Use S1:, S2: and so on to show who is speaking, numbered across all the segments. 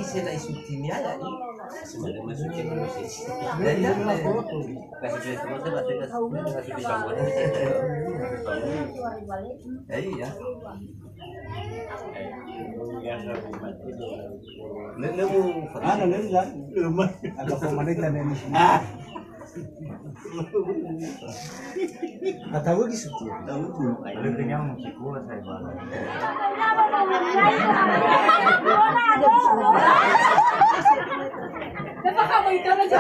S1: Isi na isutin niya lagi. Sebenarnya masukin musik. Dan kasih itu berarti kasih dibangun. Iya. Nemu
S2: ano nila lumah ada pemanikan ini tahu gitu ya tahu tuh
S3: Lu kenyang musik gua saya banget.
S4: Dapat kamu itu aja.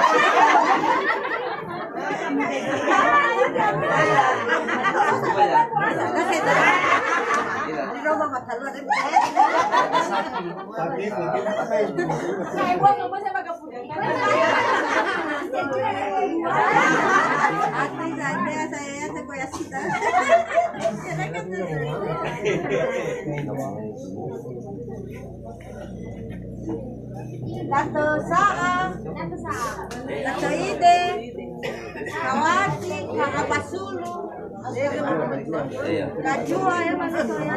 S4: Saya buat kamu saya pakai putih.
S5: Saya koyak kita. Dato Saa, Dato Ide, Kawati, Kakapasulu, Kajua ya mana tuh ya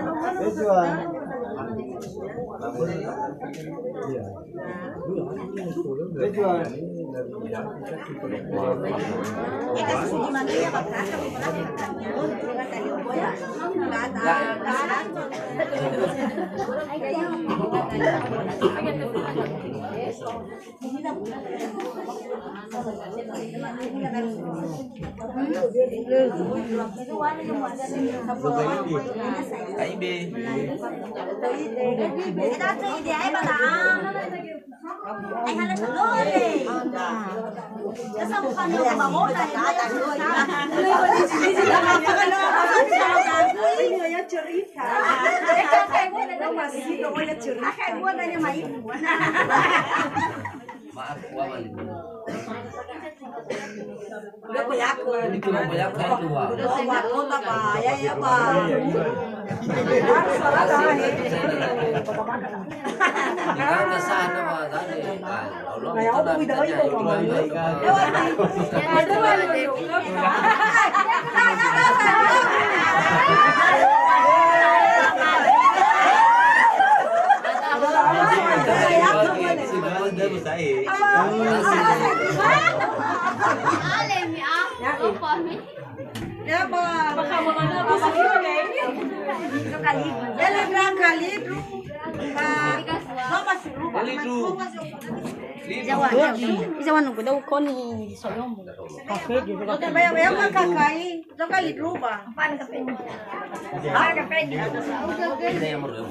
S5: kasih di mana ya Pak?
S1: Maaf, wawan.
S5: Udah banyak
S1: Itu banyak kayak itu, Wak.
S5: udah sobat kota Pak ya Pak.
S1: Karena sana mah tadi. Allah kita
S5: Ya Pak.
S4: Ijawan nunggu daw ko ni Soyong. Kafe gitu.
S5: Bayang kakai, itu kali lupa.
S4: Apaan kafe ni? Kafe ni.
S1: Kita yang merem.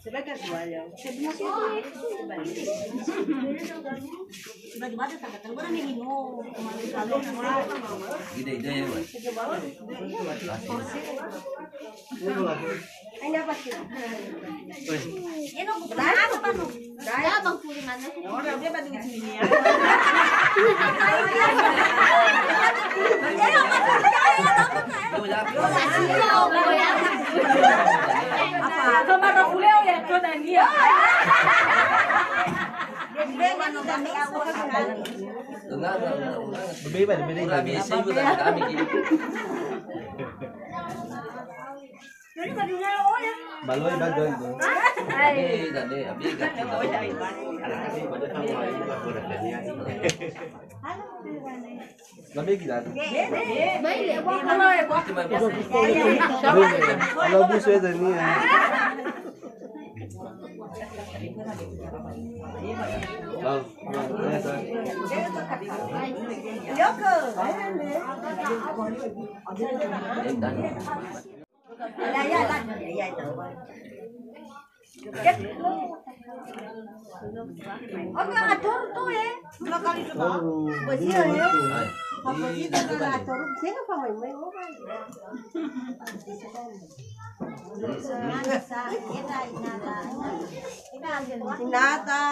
S5: Sebagai jualnya. Bagaimana tak kata orang minum.
S1: Ide-ide ya, Wak.
S5: Ini apa sih?
S4: Ini apa panu? Dah bang puri mana?
S5: Orang dia bantu di sini ya.
S4: Apa? Kemana beliau ya kau dan dia?
S1: Berbeda. Kurang biasa ibu tadi kami gitu.
S2: baloi bago itu
S1: Tadi abi ganti.
S2: lebih gila
S1: Cuma
S2: kalau bus itu ini ya
S5: Oke, atur tuh ya. Dua kali juga. Bersih ya. Bersih dan atur. Saya nggak paham main orang. Nata.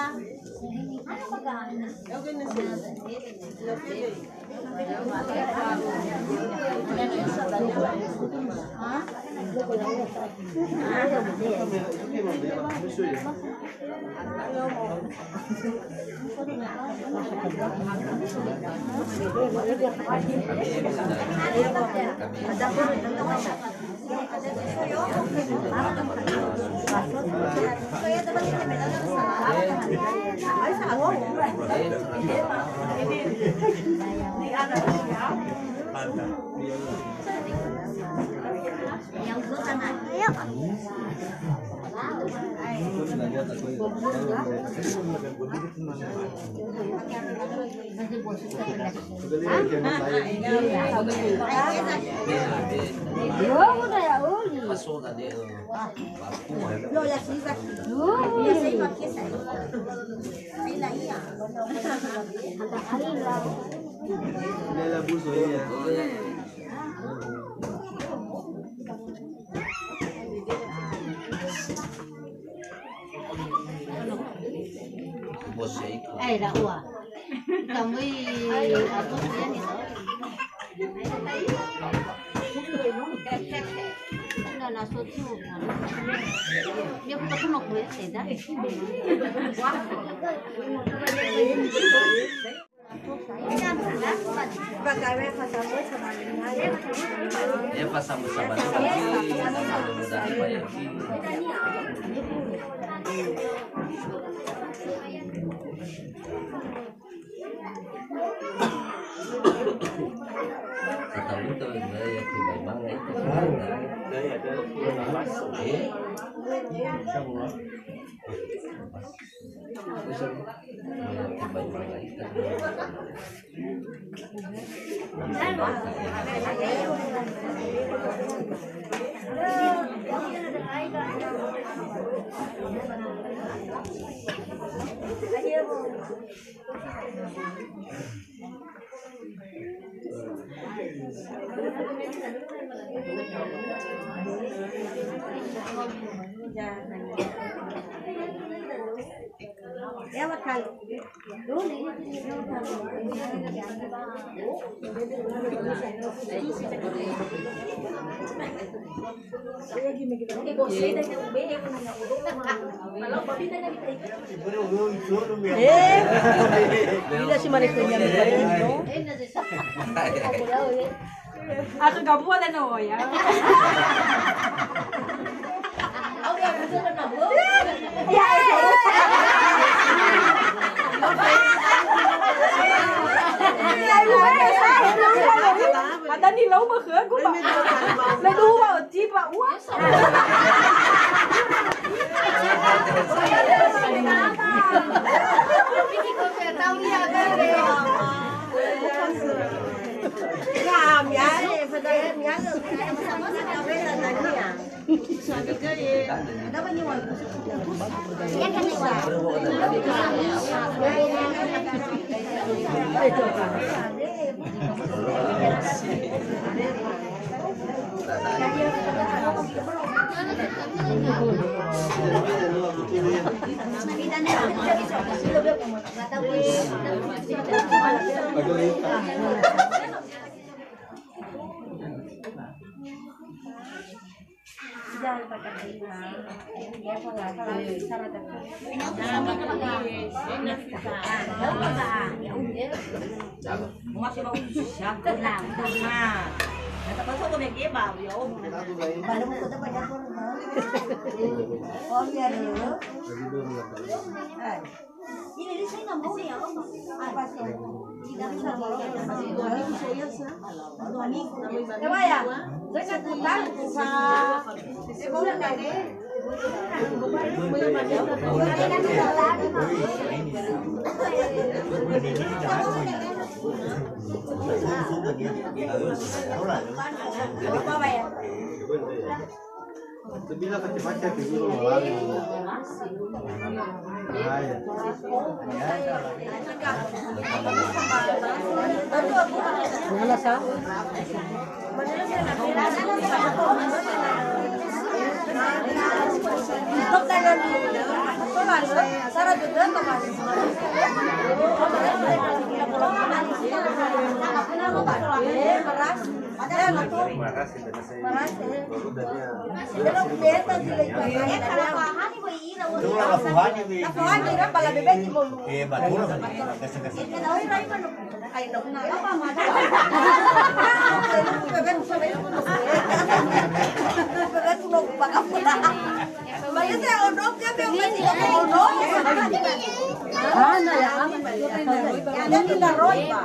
S1: Ya pas sama-sama lagi, mudah-mudahan baik. Kata itu ya tiba banget.
S5: Bila si Marikonya
S6: Ako gabuha na no ya. Ada ni lau mà khứa của bạn. Mày đu vào chi vào quá. Masih mau siapa lah, Kata pasal tu nak kebab, ya om.
S5: Kalau mau kita banyak orang biar dulu. Ini dia saya nak mau dia apa sih? Tidak bisa mau dia masih dua minggu saya sah. 2 minggu. Coba ya. Saya putar sa. Sekolah dah deh. Apa ya?
S2: Sebila kacamata dulu lagi. Ayah.
S5: Mana sah? Stop tangan dulu. Sarah juga kemarin. Beras. Ada nggak tuh?
S2: Makasih dan saya.
S5: Makasih.
S2: Baru dari
S5: Pero beta sila ito. Eh, kalapahan ni Boy Ira.
S3: Yung lapuhan yung
S5: Lapahan ni Ira, pala bebet ni mo.
S3: eh, matulog. Kasi.
S5: Ay, Ray, ano? Ay, naku na. Apa, mata. Bebet mo sabay mo. Bebet mo baka pula. Balik sa odok ka, pero hindi ka odok. Yan yung laroy ba?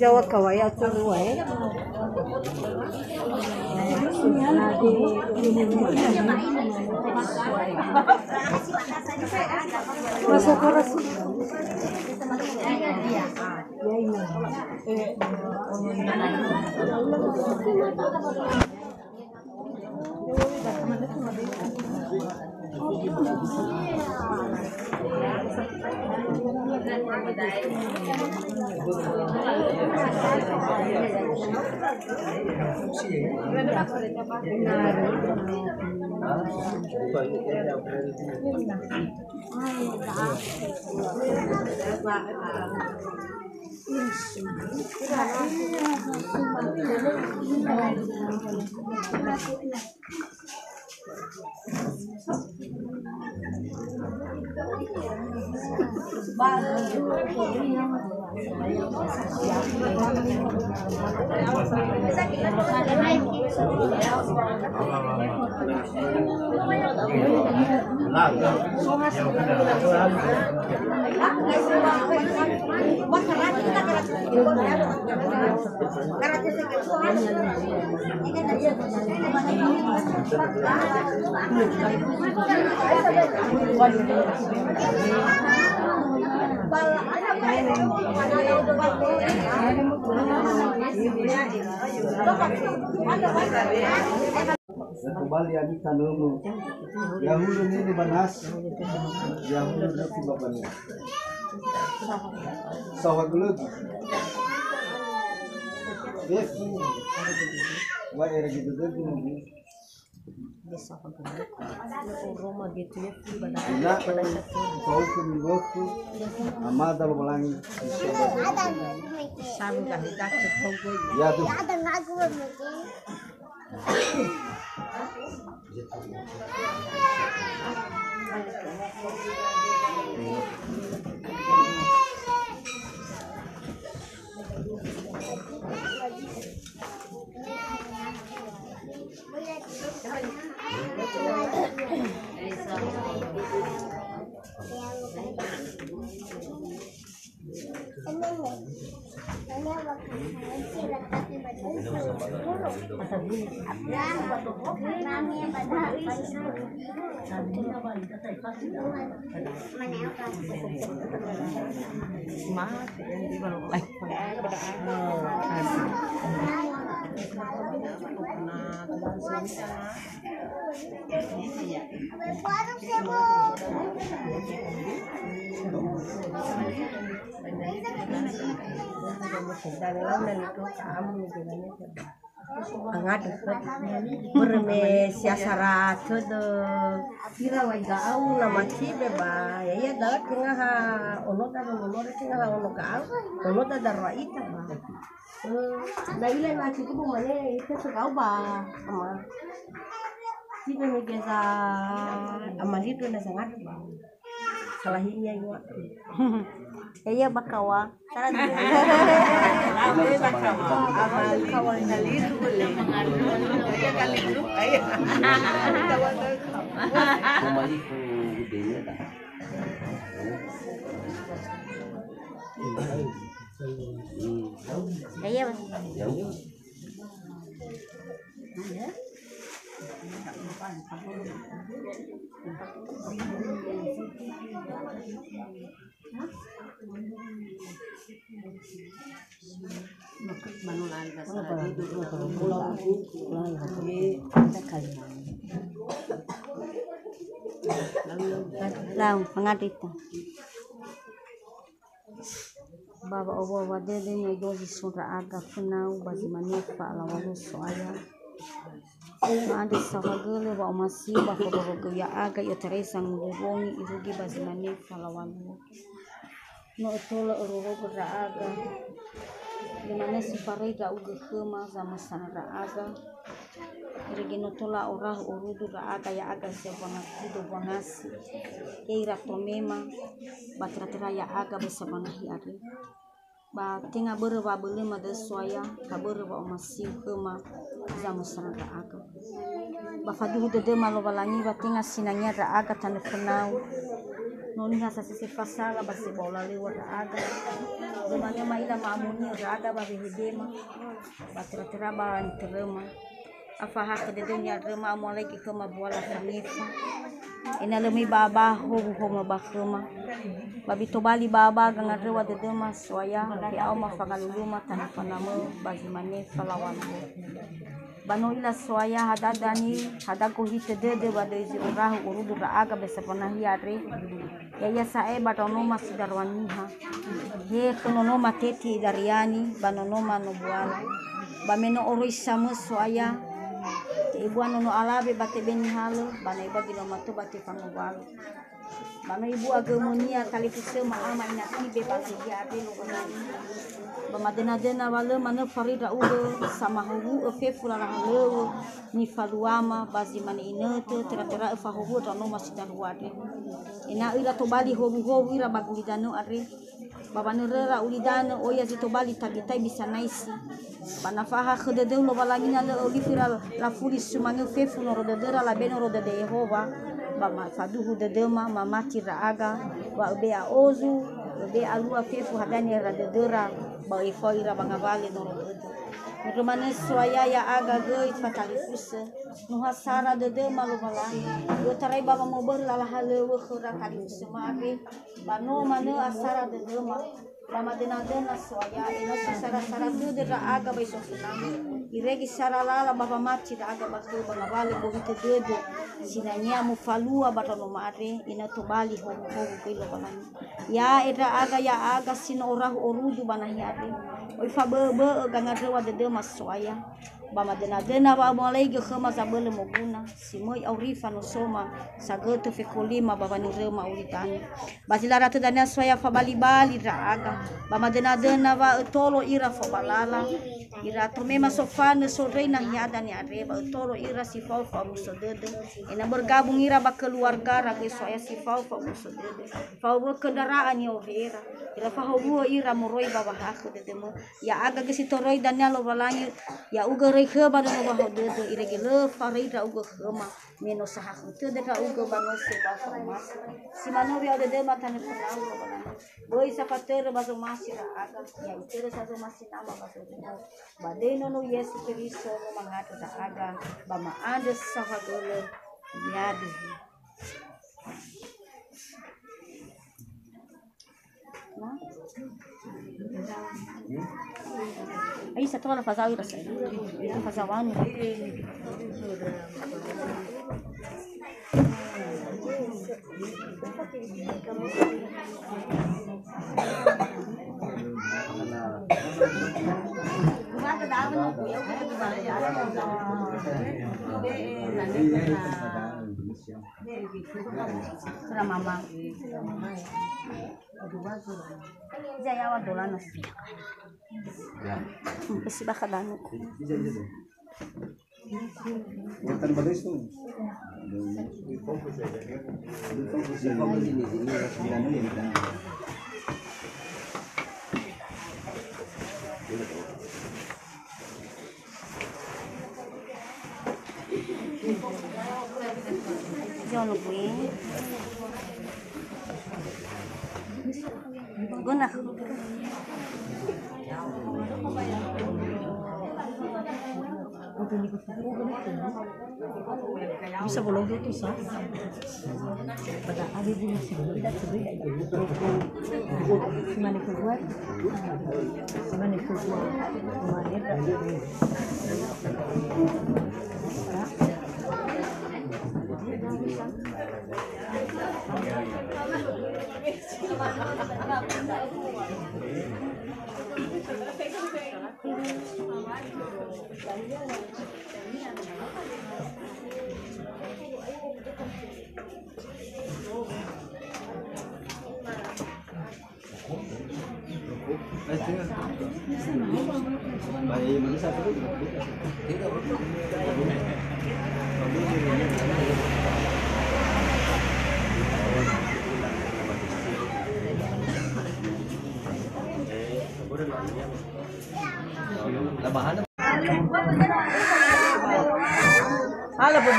S4: Jawab kawaya tuh ya. Masuk keras.
S2: Kembali adik kandungmu. Yahulu ini banas. Yahulu nanti bapaknya. Sawah gelut. Yes. Wah, era gitu tuh gini. Tidak, kau kembali amada melangi.
S5: Sabi kandidat sa Togo.
S2: Ya tuh.
S5: Angad berme siasara todo kira waiga au na matibe ba ya da kinga ha ono da kinga ha ono ka ono da raita ba da ile na chiku bu mane ite so kau ba ama tibe me geza amalito na sangat ba salahnya yo iya bakawa saran
S6: Lawe bakawa.
S5: amal kawan daliru boleh ya kali itu ayo kawan
S1: Kembali ke gedenya dah.
S4: Iya, Mas.
S1: Jauh.
S4: Lau, mengadita. Baba obo wadede na dozi sura aga funau bazimania fa ala walu soaya. Ande sahagele wa omasi ba fodogo ya aga yo teresa ngubongi irugi bazimania fa ala walu. No tola ororogo ra aga. Dimana si parida uga khema zama sanara aga. Irigi no tola orah urudu ra aga ya aga se bona hido bonasi. Keira tomema batra ya aga bersama hiari. Ba tinga berba beli made soya ka berba omasi khema zama sanara aga. Ba fadu de malo balangi ba tinga sinanya ra aga tan fenau. Noni hasa sisi fasala basi bola lewat aga. Demanya maila maamuni ra aga ba behedema. Batra ba terema. Apa hak de dunia rema mulai ke mabuala khalifa. Ina lemi baba hobu homa bakhema. Babi tobali baba gangarewa de dema soya ke au mafagaluluma tanfanamo bazimane falawan. Bano ila soya hadadani hadaku hite de badezi urah urudu raaga besapana hiare. Ya sae batono masidarwaniha. He konono mateti dariani banono manobuala. Bameno oroisama soya ibu anu alabe bate beni halo bana iba gino matu bate pangobalu bana ibu agamonia kali kusema ama ina tibe bana dia ade lo banani bamadena dena wale mana farida ugo sama hugu efe fulana halo ni faluama bazi mani inete tera efa hugu tano masidaruade ina ira tobali hobu ira bagulidano are baba nerera ulidano oya zitobali tagitai bisa naisi banafaha khedede lo balangina le olifira la fulis sumange fefu no rodedera la beno rodede Yehova bama faduhu dedema mamati raaga wa bea ozu be alua fefu hadani radedera ba ifoira bangavale no rodede Rumane soya ya aga ge fatalifus no hasara dedema lo balangi yo tarai baba mo berla hale wo khura kalifus maabe bano mane asara dedema Lama dena soya ina sara tude ra aga bai sofinami iregi sara lala baba mati ra aga basu banga vale bo hite dede sinanya mu falua batano mare ina to bali ho kilo balani ya era aga sino orah orudu banahi ade oi fa be ganga rewa de mas soya bama dena ba mulai ge khama sabele moguna simoi aurifa no soma sagoto fekolima baba ni rema uritani basilara tedana soya fa bali ra aga bama dena ba tolo ira fa balala ira to mema sofane so reina hiada ni areba tolo ira sifau fa musodede ina bergabung ira ba keluarga ra ge soya sifau fa musodede fa kendaraan yo vera ira fa hobu ira moroi baba hakku de demo ya aga ge sitoroi danya lo balangi ya uga kheba no ba hode do irege farida ugo khema meno sahak tu de ka ugo bano se ba mas si mano ri ode de matane pernah lo bana boy sapater ba so mas ra aga ya itere sa so mas nama ba so badeno no Yesu Kristo no mangata da aga ba ma ande sahagole yadi na Ay sa tola fazawi rasa. Itu fazawan. Mana dalam no kuya Sudah mama. Jaya awal dolan nasi. Pasti bakal danu.
S2: Kelihatan bagus tuh.
S4: Jangan gue. Guna. Bisa bolong itu sah. Pada hari ini tidak sebenarnya itu. Mana keluar? Mana keluar? Halo, Bu.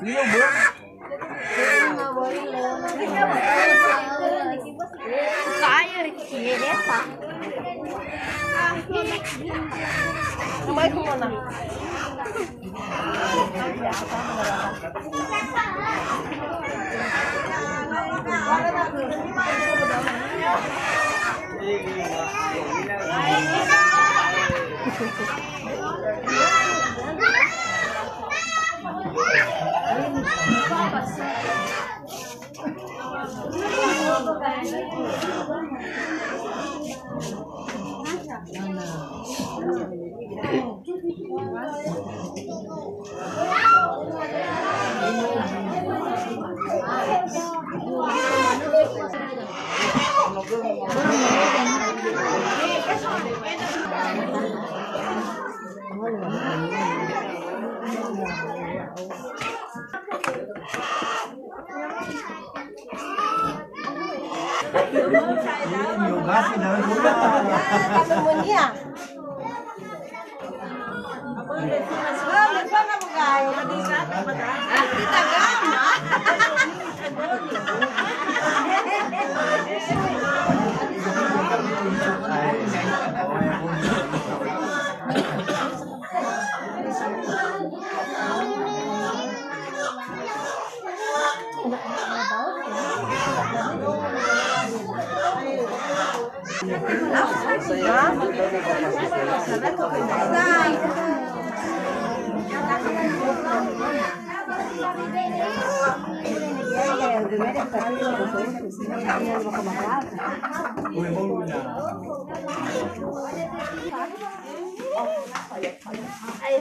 S4: Iya, Bu. Kaya riki desa. Namanya kemana? Ayo,